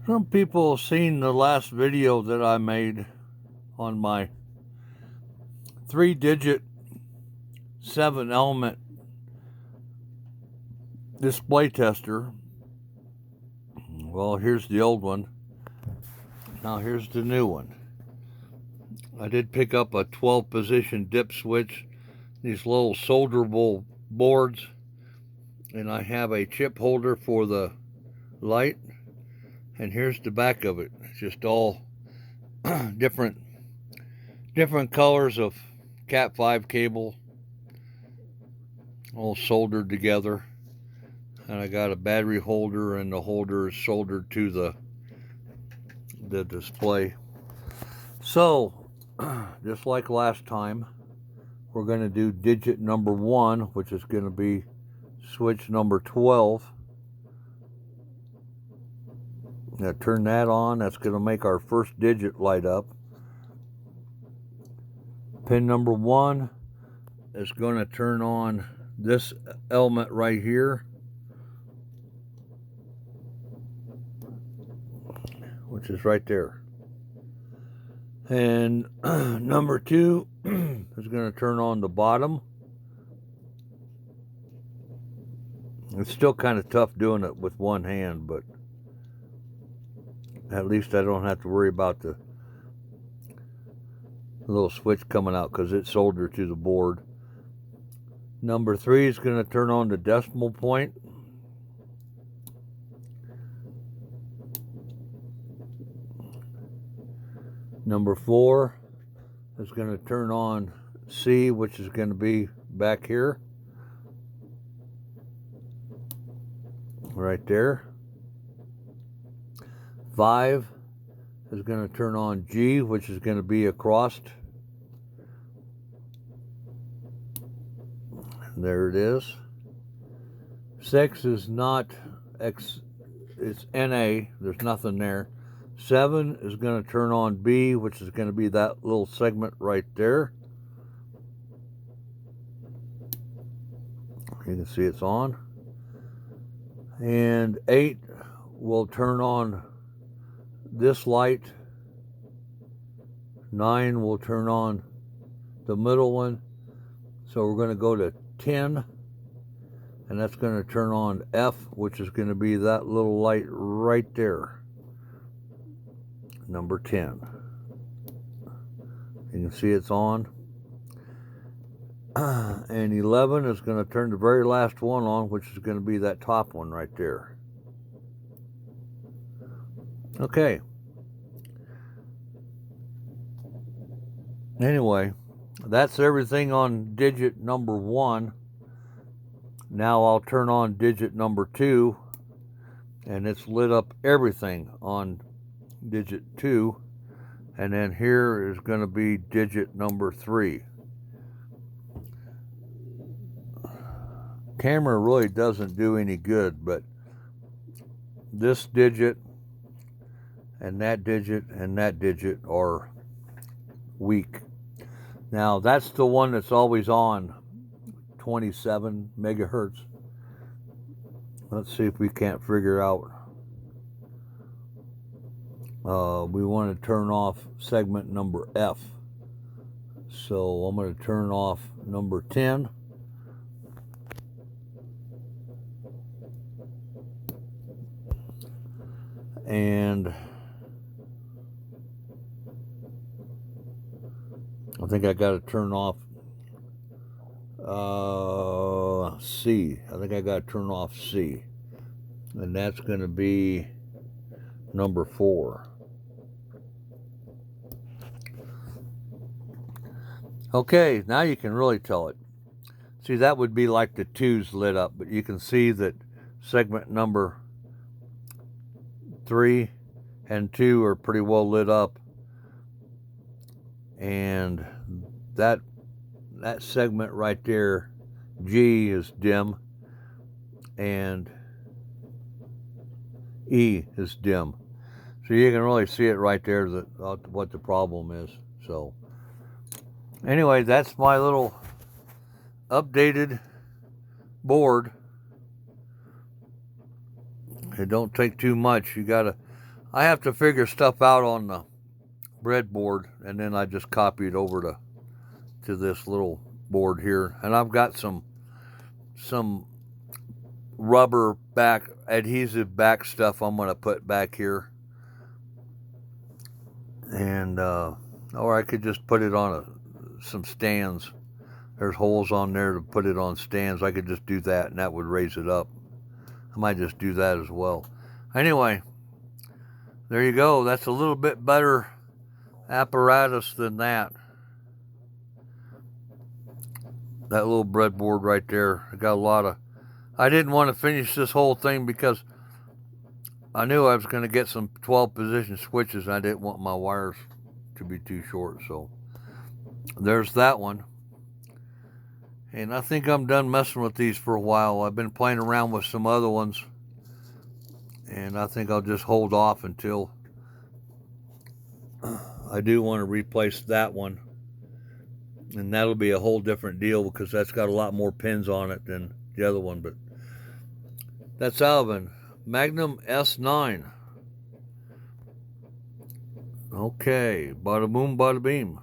Some people have seen the last video that I made on my 3-digit 7-element display tester. Well, here's the old one. Now here's the new one. I did pick up a 12 position dip switch, these little solderable boards, and I have a chip holder for the light, and here's the back of it. It's just all different colors of Cat 5 cable all soldered together, and I got a battery holder, and the holder is soldered to the display. So just like last time, we're going to do digit number 1, which is going to be switch number 12. Now turn that on. That's going to make our first digit light up. Pin number 1 is going to turn on this element right here, which is right there. And number 2 is going to turn on the bottom. It's still kind of tough doing it with one hand, but at least I don't have to worry about the little switch coming out because it's soldered to the board. Number 3 is going to turn on the decimal point. Number 4 is going to turn on C, which is going to be back here, right there. 5 is going to turn on G, which is going to be across. There it is. 6 is not X, it's NA, there's nothing there. 7 is going to turn on B, which is going to be that little segment right there. You can see it's on. And 8 will turn on this light. 9 will turn on the middle one. So we're going to go to 10, and that's going to turn on F, which is going to be that little light right there. Number 10. You can see it's on. And 11 is going to turn the very last one on, which is going to be that top one right there. Okay. Anyway, that's everything on digit number 1. Now I'll turn on digit number 2, and it's lit up everything on digit 2, and then here is going to be digit number 3. Camera really doesn't do any good, but this digit and that digit are weak. Now that's the one that's always on, 27 megahertz. Let's see if we can't figure out. We want to turn off segment number F. So I'm going to turn off number 10. And I think I got to turn off C. I think I got to turn off C. And that's going to be number 4. Okay, now you can really tell it. See, that would be like the 2's lit up, but you can see that segment number 3 and 2 are pretty well lit up. And that segment right there, G, is dim, and E is dim. So you can really see it right there, what the problem is. So anyway, that's my little updated board. It don't take too much. You gotta I have to figure stuff out on the breadboard, and then I just copy it over to this little board here. And I've got some rubber back, adhesive back stuff I'm going to put back here. And or I could just put it on some stands. There's holes on there to put it on stands. I could just do that, and that would raise it up. I might just do that as well. Anyway, there you go. That's a little bit better apparatus than that. That little breadboard right there. I got a lot of... I didn't want to finish this whole thing because I knew I was going to get some 12 position switches, and I didn't want my wires to be too short. So there's that one. And I think I'm done messing with these for a while. I've been playing around with some other ones, and I think I'll just hold off until I do want to replace that one. And that'll be a whole different deal because that's got a lot more pins on it than the other one. But that's Alvin. Magnum S9. Okay, bada boom, bada beam.